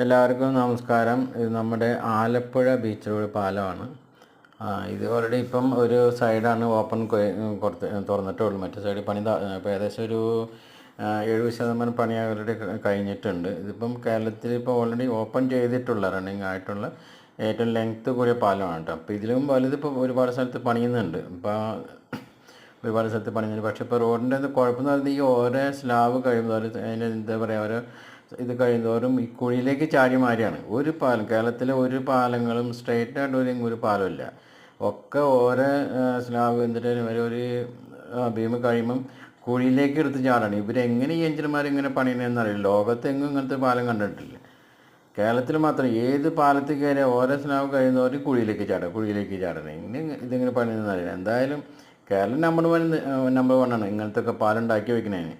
എല്ലാവർക്കും നമസ്കാരം. ഇത് നമ്മുടെ ആലപ്പുഴ ബീച്ച് റോഡ് പാലമാണ്. ഇത് ഓൾറെഡി ഇപ്പം ഒരു സൈഡാണ് ഓപ്പൺ തുറന്നിട്ടേ ഉള്ളൂ. മറ്റേ സൈഡ് പണി ഇപ്പോൾ ഏകദേശം ഒരു 70% പണി ഓൾറെഡി കഴിഞ്ഞിട്ടുണ്ട്. ഇതിപ്പം കേരളത്തിൽ ഇപ്പോൾ ഓൾറെഡി ഓപ്പൺ ചെയ്തിട്ടുള്ള റണ്ണിങ് ആയിട്ടുള്ള ഏറ്റവും ലെങ്ത്ത് കൂടിയ പാലമാണ് കേട്ടോ. അപ്പോൾ ഇതിലും വലുതിപ്പോൾ ഒരുപാട് സ്ഥലത്ത് പണിയുന്നുണ്ട്. ഇപ്പോൾ ഒരുപാട് സ്ഥലത്ത് പണിയുന്നുണ്ട്. പക്ഷേ ഇപ്പോൾ റോഡിൻ്റെ കുഴപ്പമെന്ന് പറയുന്നത് ഈ ഓരോ സ്ലാബ് കഴിയുമ്പോൾ അതിൻ്റെ എന്താ പറയുക, ഓരോ ഇത് കഴിയുന്നതോറും ഈ കുഴിയിലേക്ക് ചാടി മാറിയാണ്. ഒരു പാലം കേരളത്തിലെ ഒരു പാലങ്ങളും സ്ട്രെയിറ്റ് ആയിട്ട് ഒരു പാലമില്ല. ഒക്കെ ഓരോ സ്ലാബ് എന്നിട്ട് ഒരു ഭീമ കഴിയുമ്പം കുഴിയിലേക്ക് എടുത്ത് ചാടാണ്. ഇവരെങ്ങനെ ഈ എഞ്ചിനീയർമാർ ഇങ്ങനെ പണിയണമെന്ന് അറിയില്ല. ലോകത്തെങ്ങും ഇങ്ങനത്തെ പാലം കണ്ടിട്ടില്ല. കേരളത്തിൽ മാത്രം ഏത് പാലത്തിൽ കയറിയ ഓരോ സ്ലാബ് കഴിയുന്നവരും കുഴിയിലേക്ക് ചാടണം. ഇതിങ്ങനെ പണിയെന്ന് അറിയില്ല. എന്തായാലും കേരളം നമ്പർ 1 ആണ് ഇങ്ങനത്തെ ഒക്കെ പാലുണ്ടാക്കി വയ്ക്കണേന്.